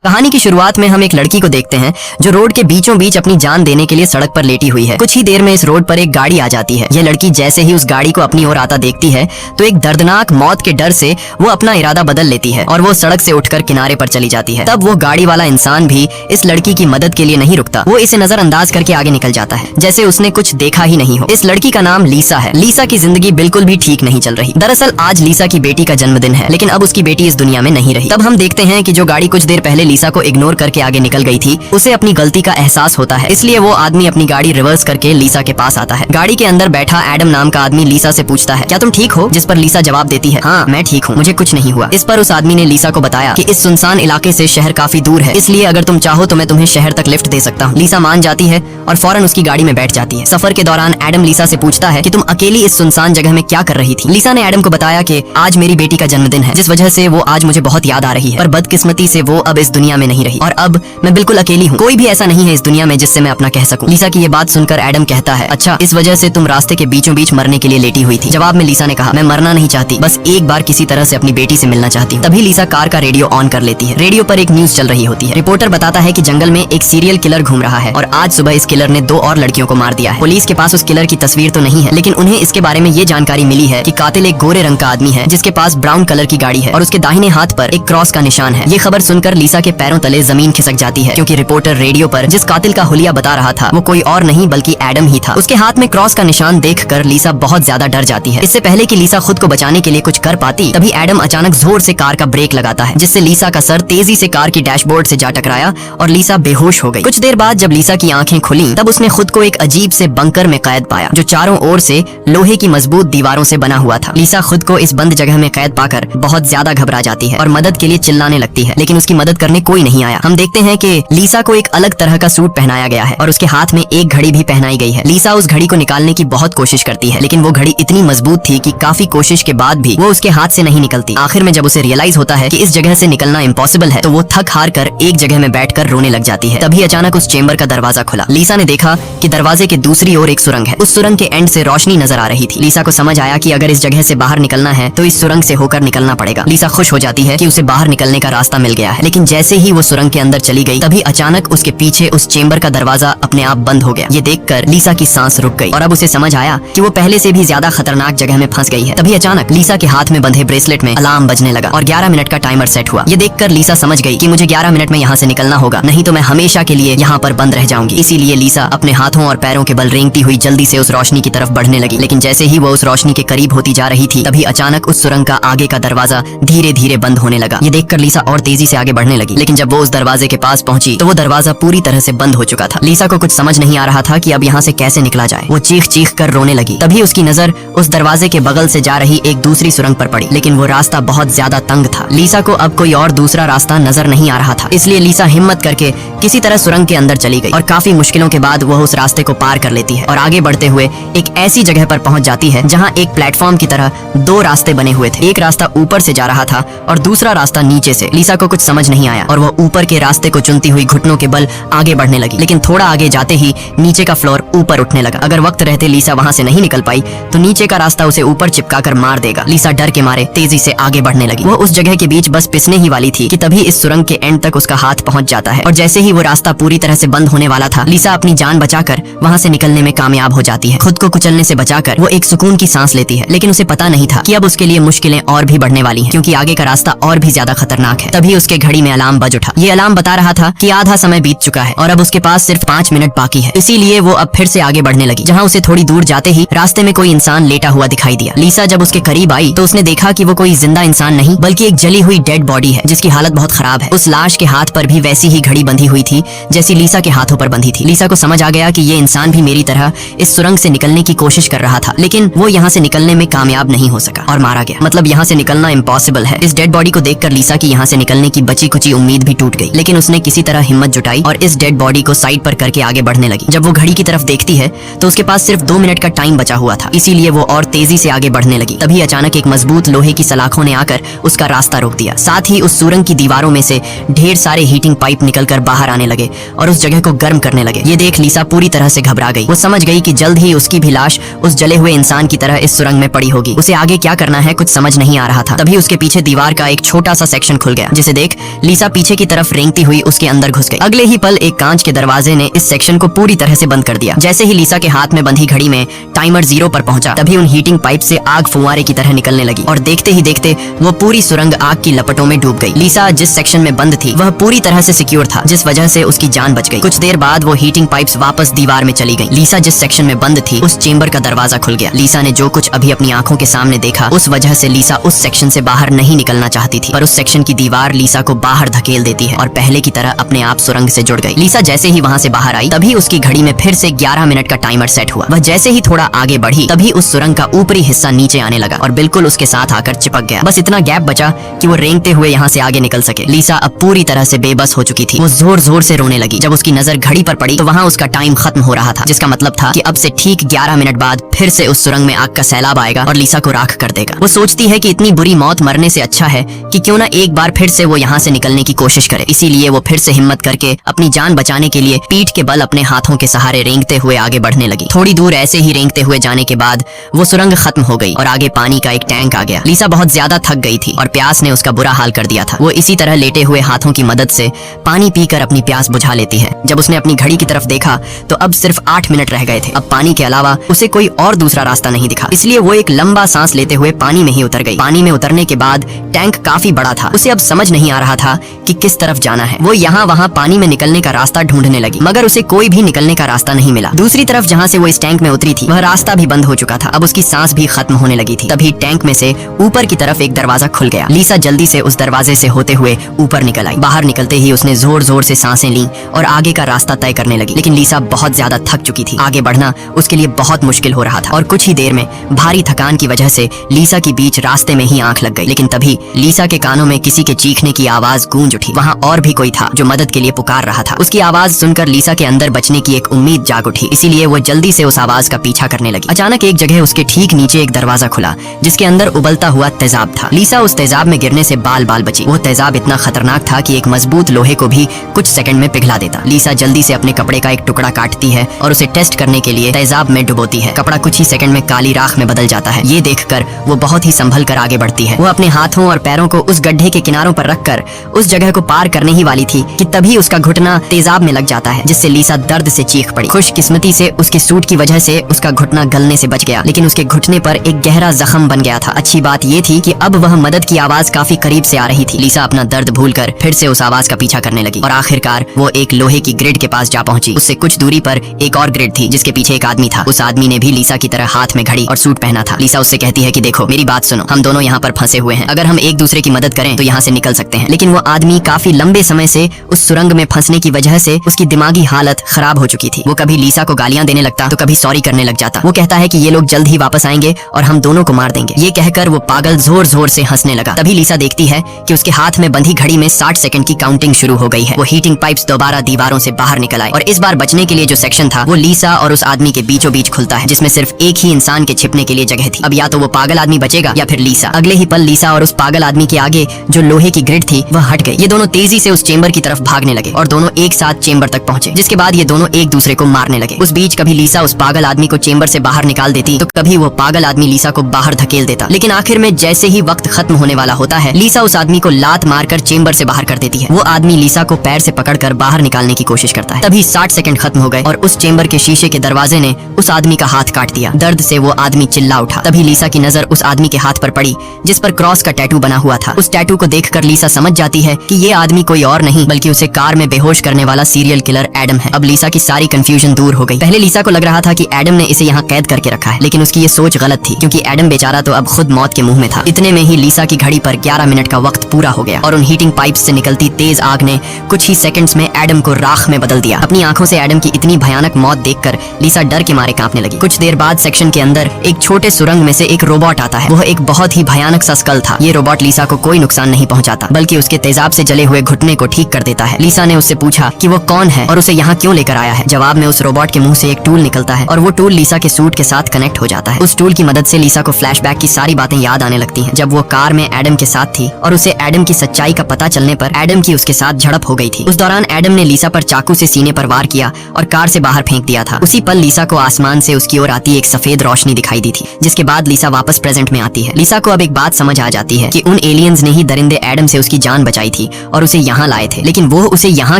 कहानी की शुरुआत में हम एक लड़की को देखते हैं जो रोड के बीचों बीच अपनी जान देने के लिए सड़क पर लेटी हुई है। कुछ ही देर में इस रोड पर एक गाड़ी आ जाती है। यह लड़की जैसे ही उस गाड़ी को अपनी ओर आता देखती है तो एक दर्दनाक मौत के डर से वो अपना इरादा बदल लेती है और वो सड़क से उठकर किनारे पर चली जाती है। तब वो गाड़ी वाला इंसान भी इस लड़की की मदद के लिए नहीं रुकता। वो इसे नजरअंदाज करके आगे निकल जाता है जैसे उसने कुछ देखा ही नहीं हो। इस लड़की का नाम लीसा है। लीसा की जिंदगी बिल्कुल भी ठीक नहीं चल रही। दरअसल आज लीसा की बेटी का जन्मदिन है, लेकिन अब उसकी बेटी इस दुनिया में नहीं रही। तब हम देखते हैं कि जो गाड़ी कुछ देर पहले लीसा को इग्नोर करके आगे निकल गई थी, उसे अपनी गलती का एहसास होता है। इसलिए वो आदमी अपनी गाड़ी रिवर्स करके लीसा के पास आता है। गाड़ी के अंदर बैठा एडम नाम का आदमी लीसा से पूछता है, क्या तुम ठीक हो? जिस पर लीसा जवाब देती है, हाँ मैं ठीक हूँ, मुझे कुछ नहीं हुआ। इस पर उस आदमी ने लीसा को बताया कि इस सुनसान इलाके से शहर काफी दूर है, इसलिए अगर तुम चाहो तो मैं तुम्हें शहर तक लिफ्ट दे सकता हूँ। लीसा मान जाती है और फौरन उसकी गाड़ी में बैठ जाती है। सफर के दौरान एडम लीसा से पूछता है कि तुम अकेली इस सुनसान जगह में क्या कर रही थी? लीसा ने एडम को बताया कि आज मेरी बेटी का जन्मदिन है, जिस वजह से वो आज मुझे बहुत याद आ रही है, पर बदकिस्मती से वो अब इस दुनिया में नहीं रही और अब मैं बिल्कुल अकेली हूँ। कोई भी ऐसा नहीं है इस दुनिया में जिससे मैं अपना कह सकूं। लीसा की ये बात सुनकर एडम कहता है, अच्छा इस वजह से तुम रास्ते के बीचों बीच मरने के लिए लेटी हुई थी? जवाब में लीसा ने कहा, मैं मरना नहीं चाहती, बस एक बार किसी तरह से अपनी बेटी से मिलना चाहती हूँ। तभी लीसा कार का रेडियो ऑन कर लेती है। रेडियो पर एक न्यूज चल रही होती है। रिपोर्टर बताता है कि जंगल में एक सीरियल किलर घूम रहा है और आज सुबह इस किलर ने 2 और लड़कियों को मार दिया है। पुलिस के पास उस किलर की तस्वीर तो नहीं है, लेकिन उन्हें इसके बारे में ये जानकारी मिली है कि कातिल एक गोरे रंग का आदमी है जिसके पास ब्राउन कलर की गाड़ी है और उसके दाहिने हाथ पर एक क्रॉस का निशान है। ये खबर सुनकर लीसा के पैरों तले जमीन खिसक जाती है, क्योंकि रिपोर्टर रेडियो पर जिस कातिल का हुलिया बता रहा था वो कोई और नहीं बल्कि एडम ही था। उसके हाथ में क्रॉस का निशान देखकर लीसा बहुत ज्यादा डर जाती है। इससे पहले कि लीसा खुद को बचाने के लिए कुछ कर पाती, तभी एडम अचानक जोर से कार का ब्रेक लगाता है, जिससे लीसा का सर तेजी से कार की डैशबोर्ड से जा टकराया और लीसा बेहोश हो गई। कुछ देर बाद जब लीसा की आंखें खुली तब उसने खुद को एक अजीब से बंकर में कैद पाया जो चारों ओर से लोहे की मजबूत दीवारों से बना हुआ था। लीसा खुद को इस बंद जगह में कैद पाकर बहुत ज्यादा घबरा जाती है और मदद के लिए चिल्लाने लगती है, लेकिन उसकी मदद करने कोई नहीं आया। हम देखते हैं कि लीसा को एक अलग तरह का सूट पहनाया गया है और उसके हाथ में एक घड़ी भी पहनाई गई है। लीसा उस घड़ी को निकालने की बहुत कोशिश करती है, लेकिन वो घड़ी इतनी मजबूत थी कि काफी कोशिश के बाद भी वो उसके हाथ से नहीं निकलती। आखिर में जब उसे रियलाइज होता है कि इस जगह से निकलना इम्पॉसिबल है तो वो थक हार कर एक जगह में बैठकर रोने लग जाती है। तभी अचानक उस चेंबर का दरवाजा खुला। लीसा ने देखा कि दरवाजे के दूसरी ओर एक सुरंग है। उस सुरंग के एंड से रोशनी नजर आ रही थी। लीसा को समझ आया कि अगर इस जगह से बाहर निकलना है तो इस सुरंग से होकर निकलना पड़ेगा। लीसा खुश हो जाती है कि उसे बाहर निकलने का रास्ता मिल गया है, लेकिन जैसे ही वो सुरंग के अंदर चली गई तभी अचानक उसके पीछे उस चेंबर का दरवाजा अपने आप बंद हो गया। ये देखकर लीसा की सांस रुक गई और अब उसे समझ आया कि वो पहले से भी ज्यादा खतरनाक जगह में फंस गई है। तभी अचानक लीसा के हाथ में बंधे ब्रेसलेट में अलार्म बजने लगा और 11 मिनट का टाइमर सेट हुआ। ये देखकर लीसा समझ गई कि मुझे 11 मिनट में यहाँ से निकलना होगा, नहीं तो मैं हमेशा के लिए यहाँ पर बंद रह जाऊंगी। इसीलिए लीसा अपने हाथों और पैरों के बल रेंगती हुई जल्दी से उस रोशनी की तरफ बढ़ने लगी, लेकिन जैसे ही वो उस रोशनी के करीब होती जा रही थी तभी अचानक उस सुरंग का आगे का दरवाजा धीरे धीरे बंद होने लगा। ये देखकर लीसा और तेजी से आगे बढ़ने लगी, लेकिन जब वो उस दरवाजे के पास पहुंची तो वो दरवाजा पूरी तरह से बंद हो चुका था। लीसा को कुछ समझ नहीं आ रहा था कि अब यहाँ से कैसे निकला जाए। वो चीख चीख कर रोने लगी। तभी उसकी नजर उस दरवाजे के बगल से जा रही एक दूसरी सुरंग पर पड़ी, लेकिन वो रास्ता बहुत ज्यादा तंग था। लीसा को अब कोई और दूसरा रास्ता नजर नहीं आ रहा था, इसलिए लीसा हिम्मत करके किसी तरह सुरंग के अंदर चली गई और काफी मुश्किलों के बाद वह उस रास्ते को पार कर लेती है और आगे बढ़ते हुए एक ऐसी जगह पर पहुंच जाती है जहाँ एक प्लेटफॉर्म की तरह 2 रास्ते बने हुए थे। एक रास्ता ऊपर से जा रहा था और दूसरा रास्ता नीचे से। लीसा को कुछ समझ नहीं आया और वो ऊपर के रास्ते को चुनती हुई घुटनों के बल आगे बढ़ने लगी, लेकिन थोड़ा आगे जाते ही नीचे का फ्लोर ऊपर उठने लगा। अगर वक्त रहते लीसा वहां से नहीं निकल पाई तो नीचे का रास्ता उसे ऊपर चिपकाकर मार देगा। लीसा डर के मारे तेजी से आगे बढ़ने लगी। वो उस जगह के बीच बस पिसने ही वाली थी कि तभी इस सुरंग के एंड तक उसका हाथ पहुंच जाता है और जैसे ही वो रास्ता पूरी तरह से बंद होने वाला था, लीसा अपनी जान बचाकर वहां से निकलने में कामयाब हो जाती है। खुद को कुचलने से बचाकर वो एक सुकून की सांस लेती है, लेकिन उसे पता नहीं था कि अब उसके लिए मुश्किलें और भी बढ़ने वाली हैं, क्योंकि आगे का रास्ता और भी ज्यादा खतरनाक है। तभी उसके घड़ी में अलार्म बज उठा। ये अलार्म बता रहा था कि आधा समय बीत चुका है और अब उसके पास सिर्फ 5 मिनट बाकी है। इसीलिए वो अब फिर से आगे बढ़ने लगी, जहाँ उसे थोड़ी दूर जाते ही रास्ते में कोई इंसान लेटा हुआ दिखाई दिया। लीसा जब उसके करीब आई तो उसने देखा कि वो कोई जिंदा इंसान नहीं बल्कि एक जली हुई डेड बॉडी है जिसकी हालत बहुत खराब है। उस लाश के हाथ पर भी वैसी ही घड़ी बंधी हुई थी जैसी लीसा के हाथों पर बंधी थी। लीसा को समझ आ गया कि ये इंसान भी मेरी तरह इस सुरंग से निकलने की कोशिश कर रहा था, लेकिन वो यहाँ से निकलने में कामयाब नहीं हो सका और मारा गया। मतलब यहाँ से निकलना इम्पॉसिबल है। इस डेड बॉडी को देखकर लीसा की यहाँ से निकलने की बची कुची उम्मीद भी टूट गई, लेकिन उसने किसी तरह हिम्मत जुटाई और इस डेड बॉडी को साइड पर करके आगे बढ़ने लगी। जब वो घड़ी की तरफ देखती है तो उसके पास सिर्फ 2 मिनट का टाइम बचा हुआ था, इसीलिए वो और तेजी से आगे बढ़ने लगी। तभी अचानक एक मजबूत लोहे की सलाखों ने आकर उसका रास्ता रोक दिया। साथ ही उस सुरंग की दीवारों में से ढेर सारे हीटिंग पाइप निकलकर बाहर आने लगे और उस जगह को गर्म करने लगे। ये देख लीसा पूरी तरह से घबरा गई। वो समझ गई कि जल्द ही उसकी भी लाश उस जले हुए इंसान की तरह इस सुरंग में पड़ी होगी। उसे आगे क्या करना है कुछ समझ नहीं आ रहा था। तभी उसके पीछे दीवार का एक छोटा सा सेक्शन खुल गया, जिसे देख लीसा पीछे की तरफ रेंगती हुई उसके अंदर घुस गई। अगले ही पल एक कांच के दरवाजे ने इस सेक्शन को पूरी तरह से बंद कर दिया। जैसे ही लीसा के हाथ में बंधी घड़ी में टाइमर 0 पर पहुंचा, तभी उन हीटिंग पाइप से आग फुवारे की तरह निकलने लगी और देखते ही देखते वो पूरी सुरंग आग की लपटों में डूब गई। लीसा जिस सेक्शन में बंद थी वह पूरी तरह से सिक्योर था, जिस वजह से उसकी जान बच गई। कुछ देर बाद वो हीटिंग पाइप्स वापस दीवार में चली गईं। लीसा जिस सेक्शन में बंद थी उस चेंबर का दरवाजा खुल गया। लीसा ने जो कुछ अभी अपनी आंखों के सामने देखा उस वजह से लीसा उस सेक्शन से बाहर नहीं निकलना चाहती थी, पर उस सेक्शन की दीवार लीसा को बाहर धकेल देती है और पहले की तरह अपने आप सुरंग से जुड़ गई। लीसा जैसे ही वहाँ से बाहर आई तभी उसकी घड़ी में फिर से 11 मिनट का टाइमर सेट हुआ। वह जैसे ही थोड़ा आगे बढ़ी तभी उस सुरंग का ऊपरी हिस्सा नीचे आने लगा और बिल्कुल उसके साथ आकर चिपक गया। बस इतना गैप बचा कि वो रेंगते हुए यहाँ से आगे निकल सके। लीसा अब पूरी तरह से बेबस हो चुकी थी। वो जोर जोर से रोने लगी। जब उसकी नजर घड़ी पर पड़ी तो वहाँ उसका टाइम खत्म हो रहा था, जिसका मतलब था कि अब से ठीक 11 मिनट बाद फिर से उस सुरंग में आग का सैलाब आएगा और लीसा को राख कर देगा। वो सोचती है कि इतनी बुरी मौत मरने से अच्छा है कि क्यों ना एक बार फिर से वो यहाँ से निकलने की कोशिश करे। इसीलिए वो फिर से हिम्मत करके अपनी जान बचाने के लिए पीठ के बल अपने हाथों के सहारे रेंगते हुए आगे बढ़ने लगी। थोड़ी दूर ऐसे ही रेंगते हुए जाने के बाद वो सुरंग खत्म हो गई और आगे पानी का एक टैंक आ गया। लीसा बहुत ज्यादा थक गई थी और प्यास ने उसका बुरा हाल कर दिया था। वो इसी तरह लेटे हुए हाथों की मदद से पानी पीकर अपनी प्यास बुझा लेती है। जब उसने अपनी घड़ी की तरफ देखा तो अब सिर्फ 8 मिनट रह गए थे। अब पानी के अलावा उसे कोई और दूसरा रास्ता नहीं दिखा, इसलिए वो एक लंबा सांस लेते हुए पानी में ही उतर गई। पानी में उतरने के बाद टैंक काफी बड़ा था। उसे अब समझ नहीं आ रहा था कि किस तरफ जाना है। वो यहाँ वहाँ पानी में निकलने का रास्ता ढूंढने लगी, मगर उसे कोई भी निकलने का रास्ता नहीं मिला। दूसरी तरफ जहाँ से वो इस टैंक में उतरी थी वह रास्ता भी बंद हो चुका था। अब उसकी सांस भी खत्म होने लगी थी। तभी टैंक में से ऊपर की तरफ एक दरवाजा खुल गया। लीसा जल्दी से उस दरवाजे से होते हुए ऊपर निकल आई। बाहर निकलते ही उसने जोर जोर से सांसें ली और आगे का रास्ता तय करने लगी। लेकिन लीसा बहुत ज्यादा थक चुकी थी। आगे बढ़ना उसके लिए बहुत मुश्किल हो रहा था और कुछ ही देर में भारी थकान की वजह से लीसा की बीच रास्ते में ही आंख लग गई। लेकिन तभी लीसा के कानों में किसी के चीखने की आवाज गूंज उठी। वहाँ और भी कोई था जो मदद के लिए पुकार रहा था। उसकी आवाज सुनकर लीसा के अंदर बचने की एक उम्मीद जाग उठी, इसीलिए वो जल्दी से उस आवाज का पीछा करने लगी। अचानक एक जगह उसके ठीक नीचे एक दरवाजा खुला जिसके अंदर उबलता हुआ तेजाब था। लीसा उस तेजाब में गिरने से बाल बाल बची। वो तेजाब इतना खतरनाक था कि एक मजबूत लोहे को भी कुछ सेकंड में पिघला देता। लीसा जल्दी से अपने कपड़े का एक टुकड़ा काटती है और उसे टेस्ट करने के लिए तेजाब में डुबोती है। कपड़ा कुछ ही सेकंड में काली राख में बदल जाता है। ये देखकर वो बहुत ही संभल कर आगे बढ़ती है। वो अपने हाथों और पैरों को उस गड्ढे के किनारों पर रखकर उस जगह को पार करने ही वाली थी कि तभी उसका घुटना तेजाब में लग जाता है, जिससे लीसा दर्द से चीख पड़ी। खुशकिस्मती से उसके सूट की वजह से उसका घुटना गलने से बच गया, लेकिन उसके घुटने पर एक गहरा जख्म बन गया था। अच्छी बात ये थी कि अब वह मदद की आवाज काफी करीब से आ रही थी। लीसा अपना दर्द भूलकर फिर से उस आवाज का पीछा करने लगी और आखिरकार वो एक लोहे की ग्रिड के पास जा पहुंची। उससे कुछ दूरी पर एक और ग्रिड थी जिसके पीछे एक आदमी था। उस आदमी ने भी लीसा की तरह हाथ में घड़ी और सूट पहना था। लीसा उससे कहती है कि देखो मेरी बात सुनो, हम दोनों यहाँ पर फंसे हुए हैं। अगर हम एक दूसरे की मदद करें तो यहाँ से निकल सकते हैं। लेकिन वो आदमी काफी लंबे समय से उस सुरंग में फंसने की वजह से उसकी दिमागी हालत खराब हो चुकी थी। वो कभी लीसा को गालियां देने लगता तो कभी सॉरी करने लग जाता। वो कहता है कि ये लोग जल्द ही वापस आएंगे और हम दोनों को मार देंगे। ये कहकर वो पागल जोर जोर से हंसने लगा। तभी लीसा देखती है कि उसके हाथ में बंधी घड़ी में 60 सेकंड की काउंटिंग शुरू हो गई है। वो हीटिंग पाइप्स दोबारा दीवारों से बाहर निकल आए और इस बार बचने के लिए जो सेक्शन था वो लीसा और उस आदमी के बीचों बीच खुलता है, जिसमें सिर्फ एक ही इंसान के छिपने के लिए जगह थी। अब या तो वो पागल आदमी बचेगा या फिर लीसा। अगले ही पल लीसा और उस पागल आदमी के आगे जो लोहे की ग्रिड थी वह हट गई। ये दोनों तेजी से उस चेंबर की तरफ भागने लगे और दोनों एक साथ चेंबर तक पहुंचे, जिसके बाद ये दोनों एक दूसरे को मारने लगे। उस बीच कभी लीसा उस पागल आदमी को चेंबर से बाहर निकाल देती तो कभी वो पागल आदमी लीसा को बाहर धकेल देता। लेकिन आखिर में जैसे ही वक्त खत्म होने वाला होता है लीसा उस आदमी को लात मारकर चेंबर से बाहर कर देती है। वो आदमी लीसा को पैर से पकड़कर बाहर निकालने की कोशिश करता है। तभी 60 सेकंड खत्म हो गए और उस चेंबर के शीशे के दरवाजे ने उस आदमी का हाथ काट दिया। दर्द से वो आदमी चिल्ला उठा। तभी लीसा की नजर उस आदमी के हाथ पर पड़ी जिस पर क्रॉस का टैटू बना हुआ था। उस टैटू को देखकर लीसा समझ जाती है कि ये आदमी कोई और नहीं बल्कि उसे कार में बेहोश करने वाला सीरियल किलर एडम है। अब लीसा की सारी कंफ्यूजन दूर हो गई। पहले लीसा को लग रहा था कि एडम ने इसे यहाँ कैद करके रखा है, लेकिन उसकी ये सोच गलत थी क्योंकि एडम बेचारा तो अब खुद मौत के मुंह में था। इतने में ही लीसा की घड़ी पर 11 मिनट का वक्त पूरा हो गया और उन हीटिंग पाइप्स से निकलती तेज आग ने कुछ ही सेकंड्स में एडम को राख में बदल दिया। अपनी आंखों से एडम की इतनी भयानक मौत देखकर लीसा डर के मारे कांपने लगी। कुछ देर बाद सेक्शन के अंदर एक छोटे सुरंग में से एक रोबोट आता है। वह एक बहुत ही भयानक सा स्कल था। ये रोबोट लीसा को कोई नुकसान नहीं पहुंचाता बल्कि उसके तेजाब से जले हुए घुटने को ठीक कर देता है। लीसा ने उससे पूछा कि वो कौन है और उसे यहाँ क्यों लेकर आया है। जवाब में उस रोबोट के मुंह से एक टूल निकलता है और वो टूल लीसा के सूट के साथ कनेक्ट हो जाता है। उस टूल की मदद से लीसा को फ्लैशबैक की सारी बातें याद आने लगती हैं। जब वो कार में एडम के साथ थी और उसे एडम की सच्चाई का पता चलने पर एडम की उसके साथ झड़प हो गई थी। उस दौरान एडम ने लीसा पर चाकू से सीने पर वार किया और कार से बाहर फेंक दिया था। उसी पल लीसा को आसमान से उसकी ओर आती एक सफेद रोशनी दिखाई दी थी, जिसके बाद लीसा वापस प्रेजेंट में आती है। लीसा को अब एक बात समझ आ जाती है कि उन एलियंस ने ही दरिंदे एडम से उसकी जान बचाई थी और उसे यहाँ लाए थे। लेकिन वो उसे यहाँ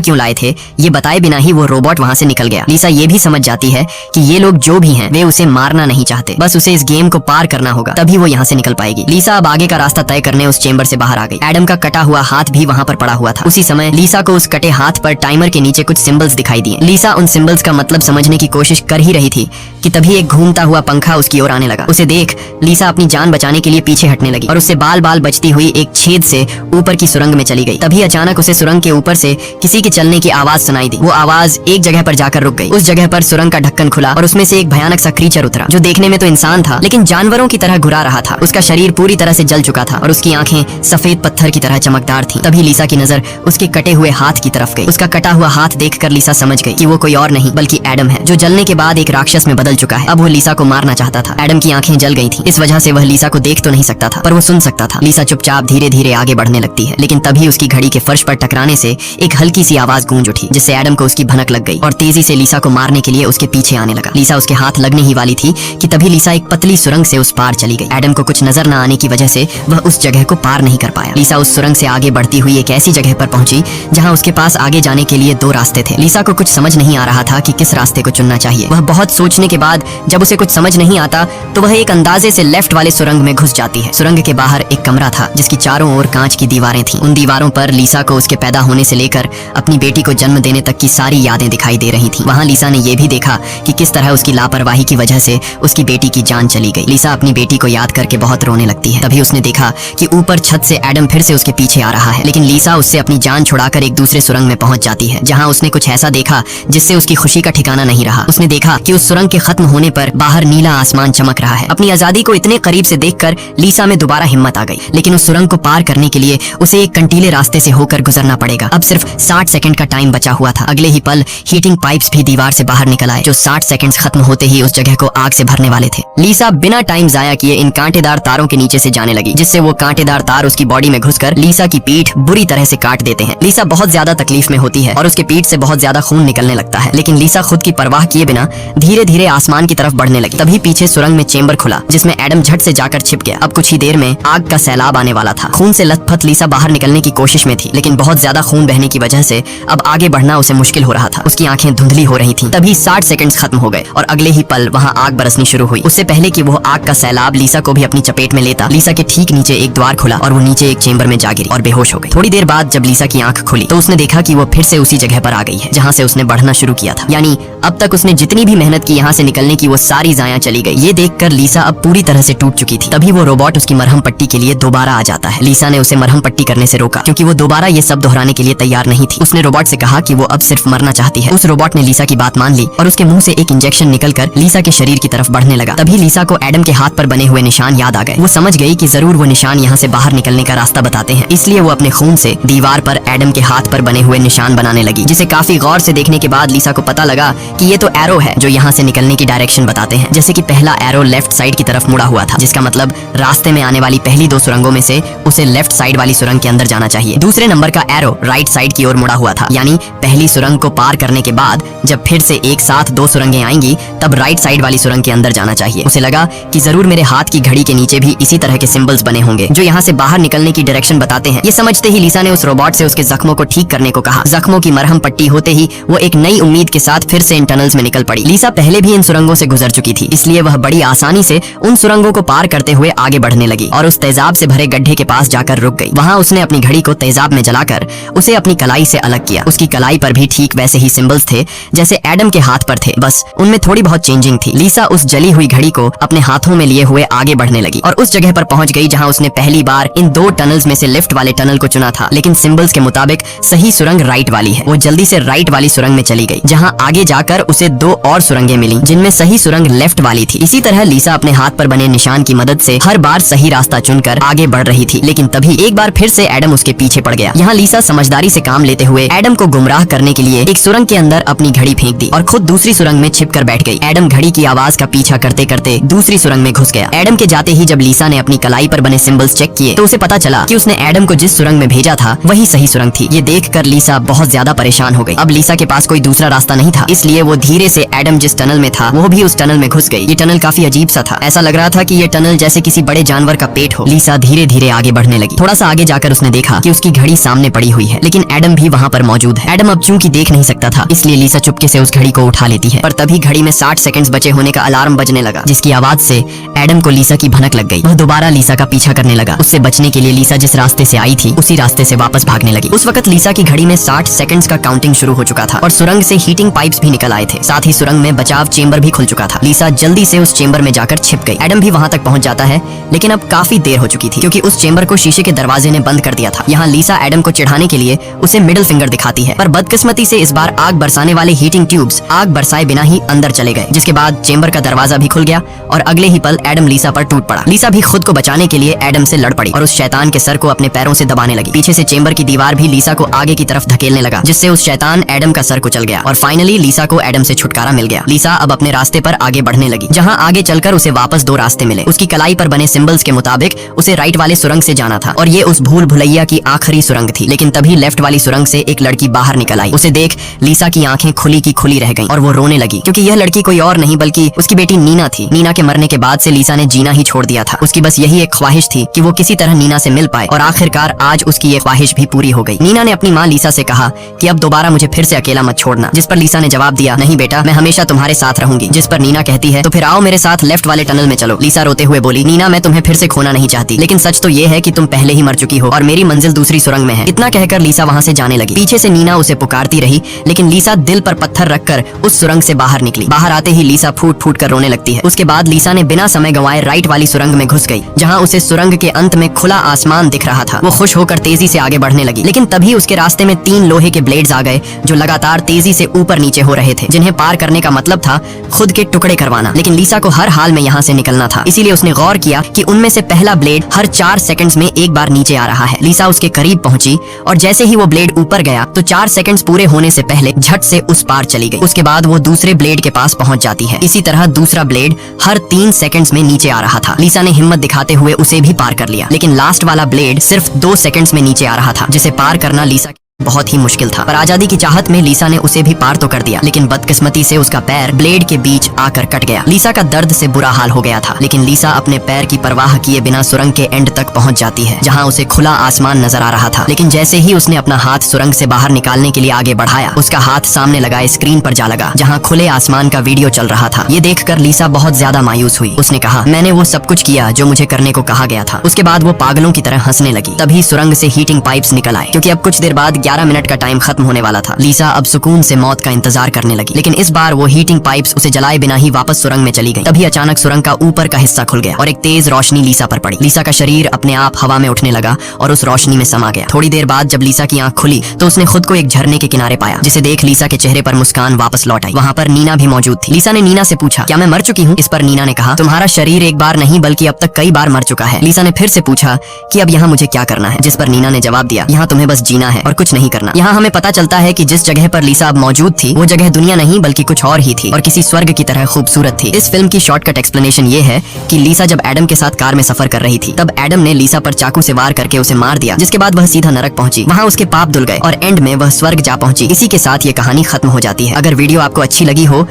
क्यों लाए थे ये बताए बिना ही वो रोबोट वहाँ से निकल गया। लीसा ये भी समझ जाती है कि ये लोग जो भी हैं वे उसे मारना नहीं चाहते, बस उसे इस गेम को पार करना होगा, तभी वो यहाँ से निकल पाएगी। लीसा अब आगे का रास्ता तय करने उस चेंबर से बाहर आ गई। एडम का कटा हुआ हाथ भी वहाँ पर पड़ा हुआ था। उसी समय लीसा को उस कटे हाथ पर टाइमर के नीचे कुछ सिंबल्स दिखाई दिए। लीसा उन सिंबल्स का मतलब समझने की कोशिश कर ही रही थी कि तभी एक घूमता हुआ पंखा उसकी ओर आने लगा। उसे देख लीसा अपनी जान बचाने के लिए पीछे हटने लगी और उससे बाल बाल बचती हुई एक छेद से ऊपर की सुरंग में चली गई। तभी अचानक उसे सुरंग के ऊपर से किसी के चलने की आवाज सुनाई दी। वो आवाज एक जगह पर जाकर रुक गई। उस जगह पर सुरंग का ढक्कन खुला और उसमें से एक भयानक सा क्रीचर उतरा, जो देखने में तो इंसान था लेकिन जानवरों की तरह घुरा रहा था। उसका शरीर पूरी तरह से जल चुका था और उसकी आंखें सफेद पत्थर की तरह चमकदार थीं। तभी लीसा की नजर उसके कटे हुए हाथ की तरफ गई। उसका कटा हुआ हाथ देखकर लीसा समझ गई कि वो कोई और नहीं बल्कि एडम है, जो जलने के बाद एक राक्षस में बदल चुका है। अब वो लीसा को मारना चाहता था। एडम की आंखें जल गई थी, इस वजह से वह लीसा को देख तो नहीं सकता था पर वो सुन सकता था। लीसा चुपचाप धीरे धीरे आगे बढ़ने लगती है, लेकिन तभी उसकी घड़ी के फर्श पर टकराने से एक हल्की सी आवाज गूंज उठी, जिससे एडम को उसकी भनक लग गई और तेजी से लीसा को मारने के लिए उसके पीछे आने लगा। लीसा उसके हाथ लगने ही वाली थी कि तभी लीसा एक पतली सुरंग से उस पार चली गई। एडम को कुछ नजर न आने की वजह से वह उस जगह को पार नहीं कर पाया। लीसा उस सुरंग से आगे बढ़ती हुई एक ऐसी जगह पर पहुंची जहां उसके पास आगे जाने के लिए दो रास्ते थे। लीसा को कुछ समझ नहीं आ रहा था कि किस रास्ते को चुनना चाहिए। वह बहुत सोचने के बाद जब उसे कुछ समझ नहीं आता तो वह एक अंदाजे से लेफ्ट वाले सुरंग में घुस जाती है। सुरंग के बाहर एक कमरा था जिसकी चारों ओर कांच की दीवारें थीं। उन दीवारों पर लीसा को उसके पैदा होने से लेकर अपनी बेटी को जन्म देने तक की सारी यादें दिखाई दे रही थीं। वहां लीसा ने यह भी देखा कि किस तरह उसकी लापरवाही की वजह से उसकी बेटी की जान चली गई। लीसा अपनी बेटी को याद करके बहुत रोने लगती है। तभी उसने देखा कि ऊपर छत से एडम फिर से उसके पीछे आ रहा है, लेकिन लीसा उससे अपनी जान छुड़ाकर एक दूसरे सुरंग में पहुंच जाती है जहां उसने कुछ ऐसा देखा जिससे उसकी खुशी का ठिकाना नहीं रहा। उसने देखा कि उस सुरंग के खत्म होने पर बाहर नीला आसमान चमक रहा है। अपनी आजादी को इतने करीब से देखकर लीसा में दोबारा हिम्मत आ गई, लेकिन उस सुरंग को पार करने के लिए उसे एक कंटीले रास्ते से होकर गुजरना पड़ेगा। अब सिर्फ 60 सेकंड का टाइम बचा हुआ था। अगले ही पल हीटिंग पाइप्स भी दीवार से बाहर निकल आए, जो 60 सेकंड खत्म होते ही उस जगह को आग से भरने वाले थे। लीसा बिना टाइम जाया किए इन कांटेदार तारों के नीचे से जाने लगी, जिससे वो कांटेदार तार उसकी बॉडी में घुसकर लीसा की पीठ बुरी तरह से काट देते हैं। लीसा बहुत ज्यादा तकलीफ में होती है और उसके पीठ से बहुत ज्यादा खून निकलने लगता है, लेकिन लीसा खुद की परवाह किए बिना धीरे धीरे आसमान की तरफ बढ़ने लगी। तभी पीछे सुरंग में चेंबर खुला जिसमें एडम झट से जाकर छिप गया। अब कुछ ही देर में आग का सैलाब आने वाला था। खून से लथपथ लीसा बाहर निकलने की कोशिश में थी, लेकिन बहुत ज्यादा खून बहने की वजह से अब आगे बढ़ना उसे मुश्किल हो रहा था। उसकी आंखें धुंधली हो रही थीं। तभी 60 सेकंड खत्म हो गए और अगले ही पल वहां आग बरसनी शुरू हुई। उससे पहले कि वो आग का सैलाब लीसा को भी अपनी चपेट में लेता, लीसा के ठीक नीचे एक द्वार खुला और वो नीचे एक चेंबर में जा गिरी और बेहोश हो गई। थोड़ी देर बाद जब लीसा की आंख खुली तो उसने देखा कि वो फिर से उसी जगह पर आ गई है जहां से उसने बढ़ना शुरू किया था। यानी अब तक उसने जितनी भी मेहनत की यहाँ से निकलने की वो सारी जाया चली गई। ये देखकर लीसा अब पूरी तरह से टूट चुकी थी। तभी वो रोबोट उसकी मरहम पट्टी के लिए दोबारा आ जाता है। लीसा ने उसे मरहम पट्टी करने से रोका क्योंकि वो दोबारा ये सब दोहराने के लिए तैयार नहीं थी। उसने रोबोट से कहा कि वो अब सिर्फ मरना चाहती है। उस रोबोट ने लीसा की बात मान ली और उसके मुंह से एक इंजेक्शन निकलकर लीसा के शरीर की तरफ बढ़ने लगा। तभी लीसा को एडम के हाथ पर बने हुए निशान याद आ गए। वो समझ गई कि जरूर वो निशान यहाँ से बाहर निकलने का रास्ता बताते हैं, इसलिए वो अपने खून से दीवार पर एडम के हाथ पर बने हुए निशान बनाने लगी, जिसे काफी गौर से देखने के बाद लीसा को पता लगा कि ये तो एरो है जो यहाँ से निकलने की डायरेक्शन बताते हैं। जैसे कि पहला एरो लेफ्ट साइड की तरफ मुड़ा हुआ था, जिसका मतलब रास्ते में आने वाली पहली 2 सुरंगों में से उसे लेफ्ट साइड वाली सुरंग के अंदर जाना चाहिए। दूसरे नंबर का एरो राइट साइड की ओर मुड़ा हुआ था, यानी पहली सुरंग को पार करने के बाद जब फिर से एक साथ 2 सुरंगें आएंगी तब राइट साइड वाली सुरंग के अंदर जाना चाहिए। उसे लगा कि जरूर मेरे हाथ की घड़ी के नीचे भी इसी तरह के सिंबल्स बने होंगे जो यहाँ से बाहर निकलने की डायरेक्शन बताते हैं। ये समझते ही लीसा ने उस रोबोट से उसके जख्मों को ठीक करने को कहा। जख्मों की मरहम पट्टी होते ही वो एक नई उम्मीद के साथ फिर से इन टनल्स में निकल पड़ी। लीसा पहले भी इन सुरंगों से गुजर चुकी थी, इसलिए वह बड़ी आसानी से उन सुरंगों को पार करते हुए आगे बढ़ने लगी और उस तेजाब से भरे गड्ढे के पास जाकर रुक गई। वहाँ उसने अपनी घड़ी को तेजाब में जलाकर उसे अपनी कलाई से अलग किया। उसकी कलाई पर भी ठीक वैसे ही सिंबल्स थे जैसे एडम के हाथ पर थे, बस उनमें थोड़ी बहुत चेंजिंग थी। लीसा उस जली हुई घड़ी को अपने हाथों में लिए हुए आगे बढ़ने लगी और उस जगह पर पहुंच गई जहां उसने पहली बार इन 2 टनल्स में से लेफ्ट वाले टनल को चुना था, लेकिन सिंबल्स के मुताबिक सही सुरंग राइट वाली है। वो जल्दी से राइट वाली सुरंग में चली गई, जहां आगे जाकर उसे 2 और सुरंगें मिली जिनमें सही सुरंग लेफ्ट वाली थी। इसी तरह लीसा अपने हाथ पर बने निशान की मदद से हर बार सही रास्ता चुनकर आगे बढ़ रही थी, लेकिन तभी एक बार फिर से एडम उसके पीछे पड़ गया। यहाँ लीसा समझदारी से काम लेते हुए एडम को गुमराह करने के लिए एक सुरंग के अंदर अपनी घड़ी फेंक दी और खुद दूसरी सुरंग में छिपकर बैठ गई। एडम घड़ी की आवाज का पीछा करते करते दूसरी सुरंग में घुस गया। एडम के जाते ही जब लीसा ने अपनी कलाई पर बने सिंबल्स चेक किए तो उसे पता चला कि उसने एडम को जिस सुरंग में भेजा था वही सही सुरंग थी। ये देखकर लीसा बहुत ज्यादा परेशान हो गई। अब लीसा के पास कोई दूसरा रास्ता नहीं था, इसलिए वो धीरे से एडम जिस टनल में था वो भी उस टनल में घुस गई। ये टनल काफी अजीब सा था, ऐसा लग रहा था कि ये टनल जैसे किसी बड़े जानवर का पेट हो। लीसा धीरे धीरे आगे बढ़ने लगी। थोड़ा सा आगे जाकर उसने देखा कि उसकी घड़ी सामने पड़ी हुई है, लेकिन एडम भी वहाँ पर मौजूद है। एडम अब चूंकि देख नहीं सकता था, इसलिए लीसा चुपके से उस घड़ी को उठा लेती है। पर तभी घड़ी में 60 सेकंड्स बचे होने का अलार्म बजने लगा, जिसकी आवाज से एडम को लीसा की भनक लग गई। वह दोबारा लीसा का पीछा करने लगा। उससे बचने के लिए लीसा जिस रास्ते से आई थी उसी रास्ते से वापस भागने लगी। उस वक्त लीसा की घड़ी में 60 सेकंड्स का काउंटिंग शुरू हो चुका था और सुरंग से हीटिंग पाइप्स भी निकल आए थे। साथ ही सुरंग में बचाव चेंबर भी खुल चुका था। लीसा जल्दी से उस चेंबर में जाकर छिप गई। एडम भी वहाँ तक पहुँच जाता है, लेकिन अब काफी देर हो चुकी थी क्योंकि उस चेंबर को शीशे के दरवाजे ने बंद कर दिया था। यहाँ लीसा एडम को चिढ़ाने के लिए उसे मिडिल फिंगर दिखाती है, पर बदकिस्मती से इस बार आग बरसाने वाले हीटिंग ट्यूब्स आग बरसाए बिना ही अंदर चले गए, जिसके बाद चेंबर का दरवाजा भी खुल गया और अगले ही पल एडम लीसा पर टूट पड़ा। लीसा भी खुद को बचाने के लिए एडम से लड़ पड़ी और उस शैतान के सर को अपने पैरों से दबाने लगी। पीछे से चेंबर की दीवार भी लीसा को आगे की तरफ धकेलने लगा, जिससे उस शैतान एडम का सर कुचल गया और फाइनली लीसा को एडम से छुटकारा मिल गया। लीसा अब अपने रास्ते पर आगे बढ़ने लगी, जहाँ आगे चलकर उसे वापस 2 रास्ते मिले। उसकी कलाई पर बने सिंबल्स के मुताबिक उसे राइट वाले सुरंग से जाना था और ये उस भूल भुलैया की आखिरी सुरंग थी। लेकिन तभी लेफ्ट वाली सुरंग से एक लड़की बाहर निकल आई। उसे देख लीसा की आंखें खुली की खुली रह गईं और वो रोने लगी, क्योंकि यह लड़की कोई और नहीं बल्कि उसकी बेटी नीना थी। नीना के मरने के बाद से लीसा ने जीना ही छोड़ दिया था। उसकी बस यही एक ख्वाहिश थी कि वो किसी तरह नीना से मिल पाए और आखिरकार आज उसकी ये ख्वाहिश भी पूरी हो गई। नीना ने अपनी माँ लीसा से कहा कि अब दोबारा मुझे फिर से अकेला मत छोड़ना, जिस पर लीसा ने जवाब दिया, नहीं बेटा, मैं हमेशा तुम्हारे साथ रहूंगी। जिस पर नीना कहती है, तो फिर आओ मेरे साथ लेफ्ट वाले टनल में चलो। लीसा रोते हुए बोली, नीना, मैं तुम्हें फिर से खोना नहीं चाहती, लेकिन सच तो ये है कि तुम पहले ही मर चुकी हो और मेरी मंजिल दूसरी सुरंग में है। इतना कहकर लीसा वहाँ से जाने लगी। पीछे से नीना उसे पुकारती रही, लेकिन लीसा दिल पर पत्थर रखकर उस सुरंग से बाहर निकली। बाहर आते ही लीसा फूट फूट कर रोने लगती है। उसके बाद लीसा ने बिना समय गंवाए राइट वाली सुरंग में घुस गई, जहाँ उसे सुरंग के अंत में खुला आसमान दिख रहा था। वो खुश होकर तेजी से आगे बढ़ने लगी, लेकिन तभी उसके रास्ते में 3 लोहे के ब्लेड्स आ गए जो लगातार तेजी से ऊपर नीचे हो रहे थे, जिन्हें पार करने का मतलब था खुद के टुकड़े करवाना। लेकिन लीसा को हर हाल में यहाँ से निकलना था, इसीलिए उसने गौर किया कि उनमें से पहला ब्लेड हर 4 सेकंड्स में एक बार नीचे आ रहा है। लीसा उसके करीब पहुंची और जैसे ही वो ब्लेड ऊपर गया तो 4 सेकंड्स पूरे होने से पहले झट से उस पार चली गई। उसके बाद वो दूसरे ब्लेड के पास पहुंच जाती है। इसी तरह दूसरा ब्लेड हर 3 सेकंड्स में नीचे आ रहा था। लीसा ने हिम्मत दिखाते हुए उसे भी पार कर लिया, लेकिन लास्ट वाला ब्लेड सिर्फ 2 सेकंड्स में नीचे आ रहा था, जिसे पार करना लीसा बहुत ही मुश्किल था। पर आजादी की चाहत में लीसा ने उसे भी पार तो कर दिया, लेकिन बदकिस्मती से उसका पैर ब्लेड के बीच आकर कट गया। लीसा का दर्द से बुरा हाल हो गया था, लेकिन लीसा अपने पैर की परवाह किए बिना सुरंग के एंड तक पहुंच जाती है, जहां उसे खुला आसमान नजर आ रहा था। लेकिन जैसे ही उसने अपना हाथ सुरंग से बाहर निकालने के लिए आगे बढ़ाया, उसका हाथ सामने लगाए स्क्रीन पर जा लगा, जहाँ खुले आसमान का वीडियो चल रहा था। ये देखकर लीसा बहुत ज्यादा मायूस हुई। उसने कहा, मैंने वो सब कुछ किया जो मुझे करने को कहा गया था। उसके बाद वो पागलों की तरह हंसने लगी। तभी सुरंग से हीटिंग पाइप्स निकल आए, क्योंकि अब कुछ देर बाद 11 मिनट का टाइम खत्म होने वाला था। लीसा अब सुकून से मौत का इंतजार करने लगी, लेकिन इस बार वो हीटिंग पाइप्स उसे जलाए बिना ही वापस सुरंग में चली गई। तभी अचानक सुरंग का ऊपर का हिस्सा खुल गया और एक तेज रोशनी लीसा पर पड़ी। लीसा का शरीर अपने आप हवा में उठने लगा और उस रोशनी में समा गया। थोड़ी देर बाद जब लीसा की आंख खुली तो उसने खुद को एक झरने के किनारे पाया, जिसे देख लीसा के चेहरे पर मुस्कान वापस लौट आई। वहाँ पर नीना भी मौजूद थी। लीसा ने नीना से पूछा, क्या मैं मर चुकी हूँ? इस पर नीना ने कहा, तुम्हारा शरीर एक बार नहीं बल्कि अब तक कई बार मर चुका है। लीसा ने फिर से पूछा कि अब यहाँ मुझे क्या करना है? जिस पर नीना ने जवाब दिया, यहाँ तुम्हें बस जीना है और कुछ नहीं करना। यहाँ हमें पता चलता है कि जिस जगह पर लीसा अब मौजूद थी वो जगह दुनिया नहीं बल्कि कुछ और ही थी और किसी स्वर्ग की तरह खूबसूरत थी। इस फिल्म की शॉर्टकट एक्सप्लेनेशन ये है कि लीसा जब एडम के साथ कार में सफर कर रही थी, तब एडम ने लीसा पर चाकू से वार करके उसे मार दिया, जिसके बाद वह सीधा नरक पहुंची। वहाँ उसके पाप धुल गए और एंड में वह स्वर्ग जा पहुंची। इसी के साथ ये कहानी खत्म हो जाती है। अगर वीडियो आपको अच्छी लगी हो